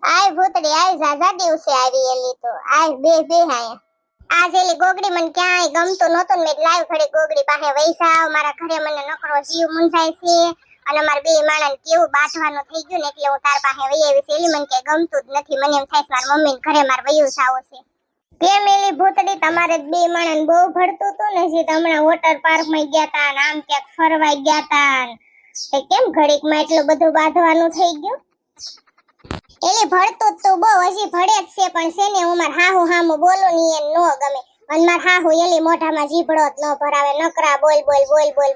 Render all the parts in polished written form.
આય ભૂતડી આય ઝાઝા દિવસે આવી એલી તો આય બે આયા આજ એલી ગોગડી મને ક્યાંય ગમતું નહોતું ને લાવ ઘડી ગોગડી પાસે વૈસાવ મારા ઘરે મને નકરો જીવ મુંજાય છે અને મારા બે માણસ કેવું બાંધવાનું થઈ ગયું ને એટલે હું તાર પાસે વઈ આવી છે એલી મને કે ગમતું જ નથી મને એમ થાય મારા મમ્મી ઘરે માર વયું જાવ છે કેમ એલી ભૂતડી તમારે બે માણસ બહુ ભરતું હતું ને જે હમણાં વોટર પાર્ક માં ગયા તા ને આમ ક્યાંક ફરવા ગયા તા તે કેમ ઘડીક માં એટલું બધું બાંધવાનું થઈ ગયું એલી ભળતું તું બહુ હજી ભળે જ છે પણ છે ને હું માર હાહુ હામુ બોલું ની એ નો ગમે અને માર હાહુ એલી મોઢામાં જીભડો જ ન ભરાવે નકરા બોલ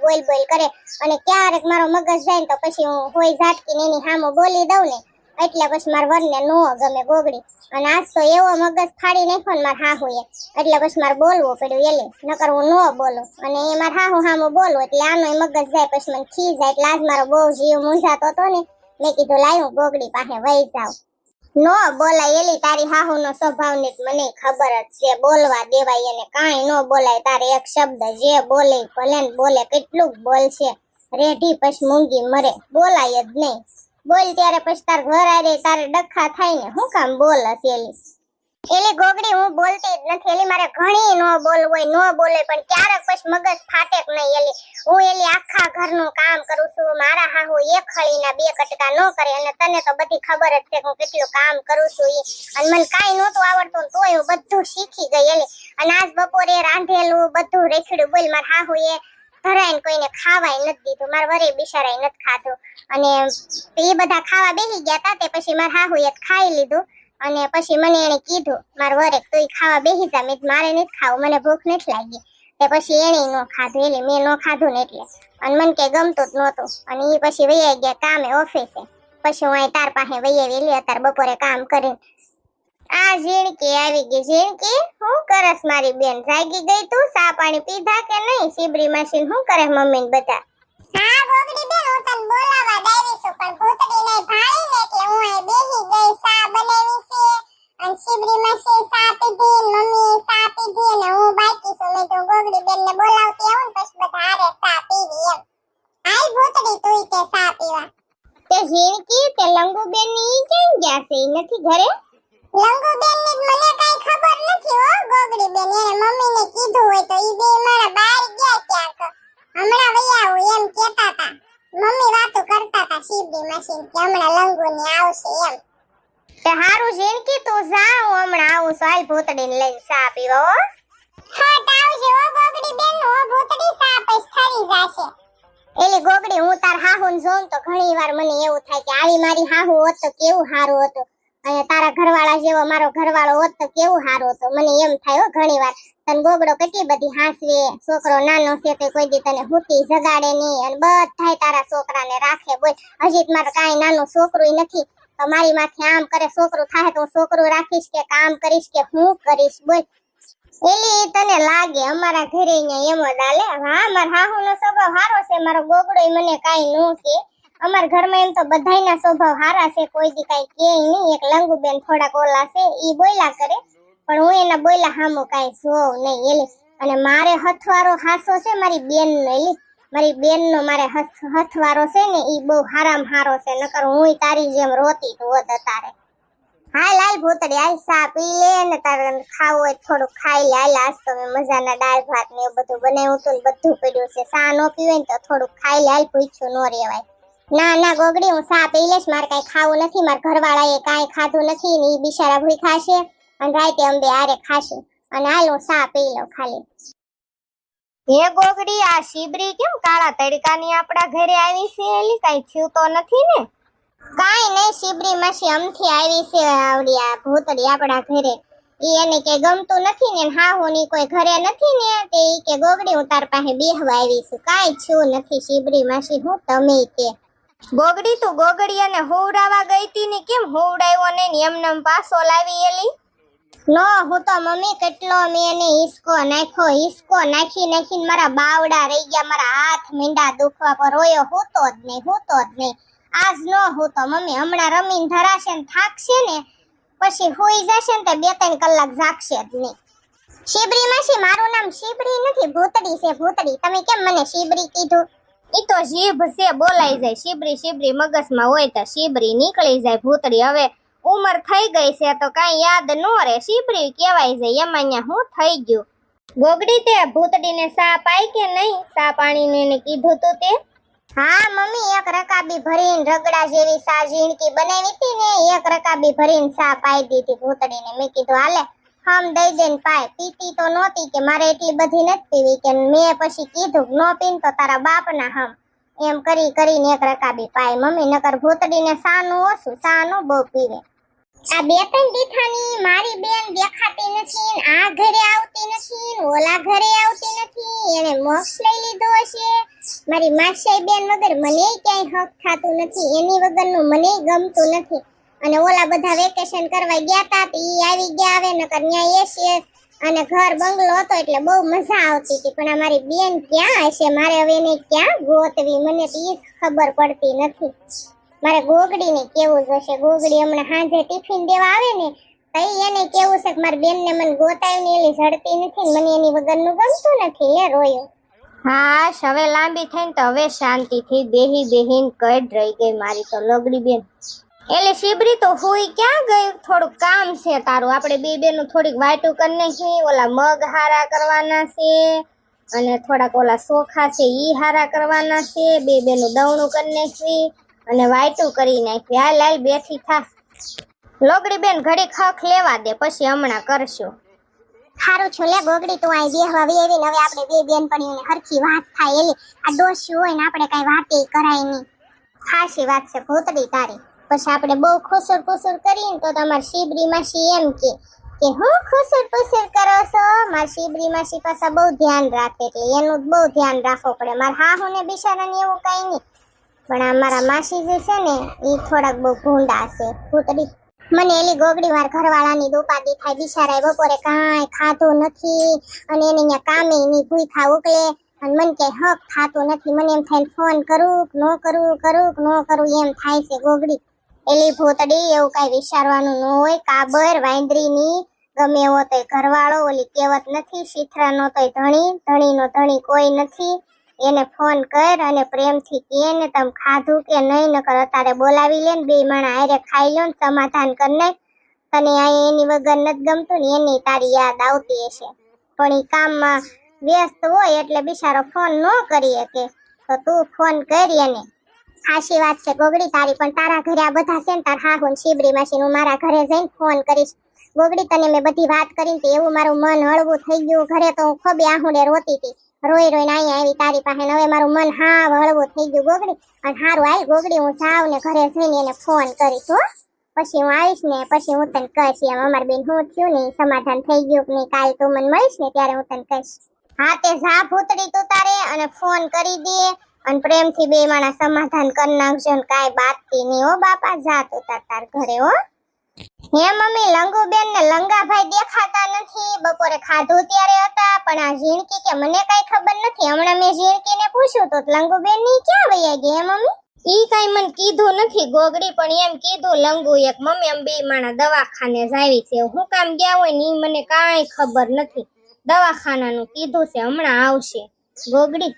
બોલ કરે અને ક્યારેક મારો મગજ જાય ને તો પછી હું હોય ઝાટકીને એની હામુ બોલી દઉં ને એટલે પછી માર વરને નો ગમે ગોગડી અને આજ તો એવો મગજ ફાડી નાખ્યો ને માર હાહુએ એટલે પછી માર બોલવું પડ્યું એલી નકર હું નો બોલું અને એ માર હાહુ હામુ બોલું એટલે આનોય મગજ જાય પછી મને ખી જાય એટલે આજ મારો બહુ જીવ મૂંઝાતો હતો ને મેં કીધું લાયું ગોગડી પાસે વઈ જાવ નો બોલાય એલી તારી હાહુ નો સ્વભાવ ને મને ખબર જ છે બોલવા દેવાય એને કાંઈ નો બોલાય તારે એક શબ્દ જે બોલે ભલે ને બોલે કેટલું બોલશે રેઢી પછી મૂંગી મરે બોલાય જ નહીં બોલ ત્યારે પછી તાર ઘર આરે તારે ડખા થાય ને હું કામ બોલસ એલી ગોગડી હું બોલતી જ નથી એલી મારે ઘણી નો બોલવું હોય નો બોલે પણ ક્યારેક પછી મગજ ફાટે કે નહીં એલી હું એલી આખા ઘરનું કામ કરું છું મારા હાહુ એક ખળીના બે કટકા નો કરે અને તને તો બધી ખબર જ છે કે હું કેટલું કામ કરું છું અને મને કાંઈ નહોતું આવડતું તોય હું બધું શીખી ગઈ એલી અને આજ બપોરે રાંધેલું બધું રેખડ્યું બોલ મારા હાહુ એ ધરાઈને કોઈને ખાવાય નથી દીધું મારા વરે બિચારાએ નથી ખાધું અને એ બધા ખાવા બેસી ગયા હતા તે પછી મારા હાહુએ ખાઈ લીધું અને પછી મને એને કીધું માર વરે તું ખાવા બેસી જા મેં મારે નથી ખાવું મને ભૂખ નથી લાગી તે પછી એને નો ખાધું એટલે મેં નો ખાધું ને એટલે અને મને કે ગમતું જ નહોતું અને એ પછી વૈયા ગયા કામે ઓફિસે પછી હું અહીં તાર પાસે વૈયા વેલી અત્યારે બપોરે કામ કરીને આ ઝીણકી આવી ગઈ ઝીણકી હું કરસ મારી બેન જાગી ગઈ તું સા પાણી પીધા કે નહીં સીબરી મશીન શું કરે મમ્મી ને બધા હા ગોગડી બેન હું તને બોલાવા દાવી છું પણ ભૂતડી ને ભાળી ને એટલે હું અહીં બેહી ગઈ સા બનાવી છે અને સીબરી મશીન સા પીધી મમ્મી સા પીધી અને હું બાકી છું મેં તો ગોગડી બેન ને બોલાવતી આવું ને પછી બધા હારે સા પીવી એમ આઈ ભૂતડી તું તે સા પીવા તે ઝીણકી તે લંગુ બેન ની ક્યાં ગયા છે ઈ નથી ઘરે લંગુ બેન ની મને કઈ ખબર નથી હો ગોગડી બેન એને મમ્મી ને કીધું હોય તો ઈ બે મારા બહાર ગયા ક્યાંક હમણાં વૈયા હું એમ કહેતા હતા મમ્મી વાતો કરતા હતા સીબડી મશીન કે હમણાં લંગુ ને આવશે એમ તે હારું ઝીણકી તું જા હું હમણાં આવું છું હાલ ભૂતડી ને લઈને ચા પીવા હો હા આવજો હો ગોગડી બેન હો ભૂતડી સા પછી ઠરી જાશે એલી ગોગડી હું તાર હાહુ ને જોઉં તો ઘણી વાર મને એવું થાય કે આવી મારી હાહુ હોત તો કેવું સારું હતું અને તારા ઘરવાળા જેવો મારો ઘરવાળો હોત તો કેવું સારું હતું મને એમ થાય હો ઘણી વાર તને ગોગડો કેટલી બધી હાંસવે છોકરો નાનો છે તો કોઈ દી તને હુતી જગાડે નહીં અને બધાય તારા છોકરાને રાખે બોલ હજી મારે કાંઈ નાનું છોકરું નથી તો મારી માથે આમ કરે છોકરું થાય તો હું છોકરું રાખીશ કે કામ કરીશ કે હું કરીશ બોલ એલી તને લાગે અમારા ઘરે અહીંયા એમ જ હાલે હા મારા હાહુ નો સ્વભાવ સારો છે મારો ગોગડો મને કાંઈ ન કે અમારા ઘરમાં એમ તો બધાયના સ્વભાવ સારા છે કોઈ દી કાંઈ કે નહીં એક લંગુબેન થોડાક ઓલા છે ઈ બોલ્યા કરે પણ હું એના બોલ્યા હામો કાંઈ જોઉં નહીં એલી અને મારે હથવારો હાસો છે મારી બેનનો એલી મારી બેનનો મારે હથવારો છે ને ઈ બહુ હારામ હારો છે નકર હું તારી જેમ રોતી તો હોત તારે હાલ હાલ ભૂતડી હાલ સા પી લે ને તારે ખાવું હોય થોડું ખાઈ લે હાલ આજ તો મેં મજાના દાળ ભાત ને એવું બધું બનાવ્યું હતું ને બધું પડ્યું છે સા નો પીવે ને તો થોડુંક ખાઈ લે હાલ ભૂખ્યું નો રહેવાય ના ના ગોગડી હું સા પી લેશ મારે કાંઈ ખાવું નથી મારા ઘરવાળાએ કાંઈ ખાધું નથી ને ઈ બિચારા ભૂખ્યા છે અને રાતે અંબે હારે ખાશું અને હાલ હું સા પી લઉં ખાલી હે ગોગડી આ શીબરી કેમ કાળા તડકાની આપણા ઘરે આવી છે એલી કાંઈ થયું તો નથી ને કાંઈ નહીં શીબરી માસી અમથી આવી છે આવડી આ ભૂતડી આપણા ઘરે ઈ એને કે ગમતું નથી ને હાહુ ની કોઈ ઘરે નથી ને તે ઈ કે ગોગડી હું તાર પાસે બેહવા આવી છું કાંઈ થયું નથી શીબરી માસી હું તમે કે ગોગડી તું ગોગડીયાને હોવડાવા ગઈ તી ને કેમ હોવડાવ્યો ને એમનેમ પાછો લાવી એલી નો હું તો મમ્મી કેટલો મેં એને હિસકો નાખીને મારા બાવડા રહી ગયા મારા હાથ મીંડા દુખવા પર રોયો હોતો જ નહીં આજ નો હું તો મમ્મી હમણાં રમીને ધરાશે ને થાકશે ને પછી હોઈ જશે ને તો 2-3 કલાક જાગશે જ નહીં શીબરી માસી મારું નામ શીબરી નથી ભૂતડી છે ભૂતડી તમે કેમ મને શીબરી કીધું ઈ તો જીભ છે બોલાઈ જાય શીબરી મગજમાં હોય તો શીબરી નીકળી જાય ભૂતડી હવે ઉંમર થઈ ગઈ છે તો કાંઈ યાદ ન રહે, શીબરી કહેવાય છે. એમાં ન્યા હું થઈ ગયું? ગોગડી તે ભૂતડીને સા પાઈ કે નહીં? સા પાણીને એને કીધું તું તે? હા મમ્મી, એક રકાબી ભરીને રગડા જેવી સા ઝીણકી બનાવી હતી ને, એક રકાબી ભરીને સા પાઈ દીધી ભૂતડીને. મેં કીધું હાલે હમ દઈ દઈને પાય. પીતી તો નહોતી કે મારે એટલી બધી નથી પીવી કે મેં પછી કીધું ન પીન તો તારા બાપના હમ, એમ કરી કરીને એક રકાબી પાય મમ્મી. નકર ભૂતડીને સાનું ઓછું, સાનું બહુ પીવે. આ બે ત્રણ દીઠાની મારી બેન દેખાતી નથી ને આ ઘરે આવતી નથી ને ઓલા ઘરે આવતી નથી. એને મોક્ષ લઈ લીધો હશે. મારી માસીયાઈ બેન વગર મને ક્યાંય હક થાતું નથી, એની વગરનું મને ગમતું નથી. અને ઓલા બધા વેકેશન કરવા ગયા તા ઈ આવી ગયા, આવે નકર ન્યા એસી અને ઘર બંગલો હતો એટલે બહુ મજા આવતી હતી. પણ અમારી બેન ક્યાં હશે? મારે હવે એને ક્યાં ગોતવી? મને તો ઈ ખબર પડતી નથી. મારે ગોગડીને કેવું જોશે. ગોગડી હમણાં સાંજે ટિફિન દેવા આવે ને તઈ એને કેવું છે કે મારી બેનને મને ગોતાવીને એલી ઝડતી નથી ને મને એની વગરનું ગમતું નથી. લે રોયો. હા હવે લાંબી થઈને તો હવે શાંતિથી બેહી બેહીને કડ રહી ગઈ મારી તો લગડી બેન. એટલે શીબરી તો હુઈ ક્યાં ગઈ? થોડું કામ છે તારું. આપણે બે બેનું થોડીક વાટું કરી નાખી. ઓલા મગ હારા કરવાના છે અને થોડાક ઓલા ચોખા છે ઈ હારા કરવાના છે. બે બેનું દવણું કરી નાખી અને વાટું કરી નાખી. હાલ હાલ બેઠી થા. લોગડી બેન ઘડી ખખ લેવા દે પછી હમણાં કરશું. હારું છું લે ગોગડી, તું અહીં બેહવા વેવી ને હવે આપણે બે બેનપણીઓને હરખી વાત થાય. એલી આ ડોસ્યું હોય ને આપણે કઈ વાતે કરાય નહીં. ખાસી વાત છે ભૂતડી તારી. પછી આપણે બહુ ખુસુર પુસુર કરીને તો તમારી શીબરી માસી એમ કે હું ખુસુર પુસુર કરો છો? મારી શીબરી માસી પાછા બહુ ધ્યાન રાખે એટલે એનું બહુ ધ્યાન રાખવું પડે. મારા હાહુ ને બિચારાને એવું કઈ નહીં, પણ આ મારા માસી જે છે ને એ થોડાક બહુ ભૂંડા છે ભૂતડી. મને એલી ગોગડી વાર ઘરવાળાની દોપાદી થાય. બિચારાએ બપોરે કાંઈ ખાધું નથી અને એને અહીંયા કામે ની ભૂખા ઉકલે અને મને ક્યાંય હક થાતું નથી. મને એમ થાય ફોન કરું કે ન કરું, કરું કે ન કરું એમ થાય છે ગોગડી. એલી ભૂતડી એવું કઈ વિચારવાનું ન હોય. કાબર વાંદરીની ગમે એવો તોય ઘરવાળો. ઓલી કહેવત નથી શીથરાનો તોય ધણી, ધણીનો ધણી કોઈ નથી. એને ફોન કર અને પ્રેમથી કહે ને તમે ખાધું કે નહીં, નકર અત્યારે બોલાવી લે ને બે માણા હારે ખાઈ લો ને સમાધાન કરી નાખ. તને આ એની વગર નથી ગમતું ને એની તારી યાદ આવતી હશે, પણ એ કામમાં વ્યસ્ત હોય એટલે બિચારો ફોન ન કરી શકે. તો તું ફોન કરી એને. સાચી વાત છે ગોગડી તારી, પણ તારા ઘરે આ બધા છે ને તાર હાહુ ને શીબરી માસી, હું મારા ઘરે જઈને ફોન કરીશ. ગોગડી તને મેં બધી વાત કરીને તો એવું મારું મન હળવું થઈ ગયું. ઘરે તો હું ખોબે આહુડે રોતી હતી, રોઈ રોઈને અહીંયા આવી તારી પાસે. હવે મારું મન હાવ હળવું થઈ ગયું ગોગડી. અને હારું હાલ ગોગડી હું જાઉં ને ઘરે જઈને એને ફોન કરીશ હો. પછી હું આવીશ ને પછી હું તને કહીશ એમ અમાર બેન શું થયું ને સમાધાન થઈ ગયું કે નહીં. કાલ તું મને મળીશ ને ત્યારે હું તને કહીશ. હા તે જા ભૂતડી તું તારે અને ફોન કરી દે અને પ્રેમથી બે માણા સમાધાન કરી નાખજો ને કાંઈ બાતતી નહીં હો બાપા. જા તું તાર ઘરે હો. હે મમ્મી, લંગુબેન ને લંગાભાઈ દેખાતા નથી. બપોરે ખાધું ત્યારે હતા પણ આ ઝીણકી કે મને કઈ ખબર નથી. હમણાં મેં ઝીણકીને પૂછ્યું તો લંગુબેન ની ક્યાં વયા ગઈ હે મમ્મી? ઈ કઈ મને કીધું નથી ગોગડી, પણ એમ કીધું લંગુ એક મમ્મી એમ બે માણા દવાખાને જાવી છે. હું કામ ગયા હોય ને ઈ મને કાંઈ ખબર નથી. દવાખાનાનું કીધું છે હમણાં આવશે. ગોગડી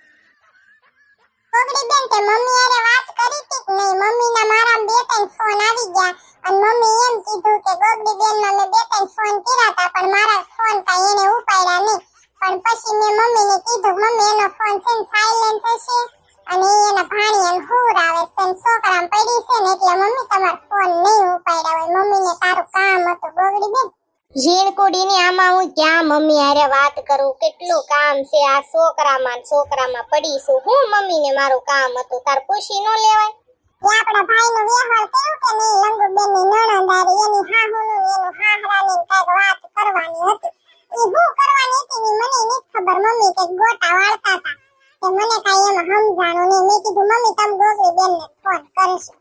ગોગડી બેન તે મમ્મી હારે વાત કરી હતી કે નહીં? મમ્મીના મારા બે ત્રણ ફોન આવી ગયા અને મમ્મી એમ કીધું કે ગોગડી બેન માં મેં બે ત્રણ ફોન કર્યા હતા પણ મારા ફોન કાંઈ એને ઉપાડ્યા નહીં. પણ પછી મેં મમ્મીને કીધું મમ્મી એનો ફોન છે ને સાયલેન્ટ હશે અને એના ભાણી એને હુર આવે છે ને છોકરામાં પડી છે ને એટલે મમ્મી તમારો ફોન નહીં ઉપાડ્યા હોય. મમ્મીને તારું કામ હતું ગોગડી બેન. ઝીણકુડીની આમાં હું ક્યાં મમ્મી હારે વાત કરું? કેટલું કામ છે આ છોકરામાં પડીશું. હું મમ્મીને મારું કામ હતું તાર પૂછી ન લેવાય? એ આપણા ભાઈનો વ્યવહાર કર્યો કે નહીં? લંગુબેનની નણંદારી એની હાહુનું એનું હાહરાની કઈક વાત કરવાની હતી. એ હું કરવાની હતી ને મને નથી ખબર. મમ્મી કઈક ગોટા વાળતા હતા કે મને કાંઈ એમાં સમજાણું નહીં. મેં કીધું મમ્મી તમે ગોગડી બેનને ફોન કરશો,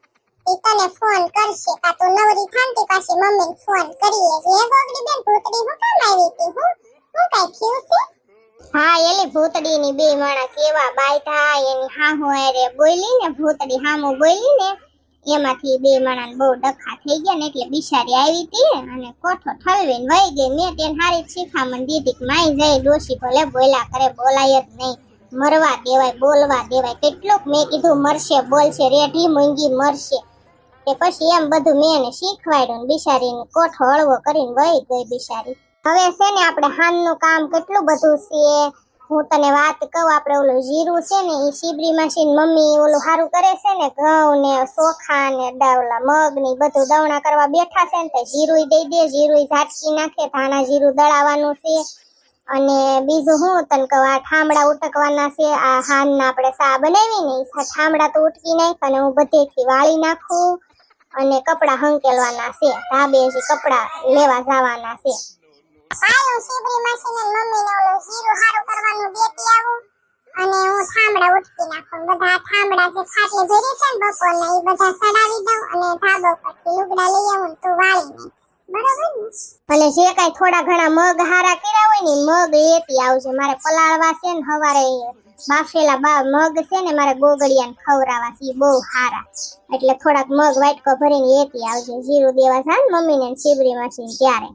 એ તને ફોન કરશે કા તું નવરી થાંતી પાછી મમ્મીને ફોન કરીએ. એ ગોગડી બેન ભૂતડી હું કામ આવી હતી? હું કઈ થયું છે? હા એલી ભૂતડીની બે માણા કેવા બાયઠા. એની હાહુ હારે બોલી ને ભૂતડી હામું બોલી ને એમાંથી બે માણાને બહુ ડખા થઈ ગયા ને એટલે બિચારી આવી હતી અને કોઠો ઠલવીને વહી ગઈ. મેં તેને હારી શીખામણ દીધી કે માઈ જાય ડોશી ભલે બોલ્યા કરે, બોલાય જ નહીં, મરવા દેવાય, બોલવા દેવાય. કેટલુંક મેં કીધું મરશે બોલશે, રેઢી મૂંગી મરશે. કે પછી એમ બધું મેં એને શીખવાડ્યું ને બિચારીને કોઠો હળવો કરીને વહી ગઈ બિચારી. હવે છે ને આપણે હાનનું કામ કેટલું બધું છે. હું તને વાત કહું, આપણે ઓલું જીરું છે ને એ શીબરી માસી મમ્મી ઓલું સારું કરે છે ને, ઘઉં ને ચોખા ને ઓલા મગ ને બધું દવણા કરવા બેઠા છે ને તે જીરું દઈ દે, જીરું ઝાટકી નાખે, ધાણા જીરું દળાવવાનું છે. અને બીજું હું તને કહું, આ ઠામડા ઉટકવાના છે. આ હાનના આપણે સા બનાવી ને એ ઠામડા તો ઉટકી નાખ અને હું બધેથી વાળી નાખું. અને કપડા હંકેલવાના છે, ધાબે હજી કપડા લેવા જવાના છે. હાલું શીબરી માસીને ને મમ્મીને ઓલું જીરું હારું કરવાનું દેતી આવું અને હું ઠામડા ઉટકી નાખું. બધા ઠામડા જે ખાટલે ભરી છે ને બપોરના એ બધા સડાવી દઉં અને ધાબો પરથી લુગડા લઈ આવું ને તું વાળી નાખ. બરોબર ને? અને જે કઈ થોડા ઘણા મગ હારા કર્યા હોય ને મગ લેતી આવજે. મારે પલાળવા છે ને હવારે બાફેલા મગ છે ને મારે ગોગડિયાને ખવડાવવા છે, બહુ હારા. એટલે થોડાક મગ વાટકો ભરીને લેતી આવજે. જીરું દેવા છે ને મમ્મીને શીબરી માસીને ત્યારે.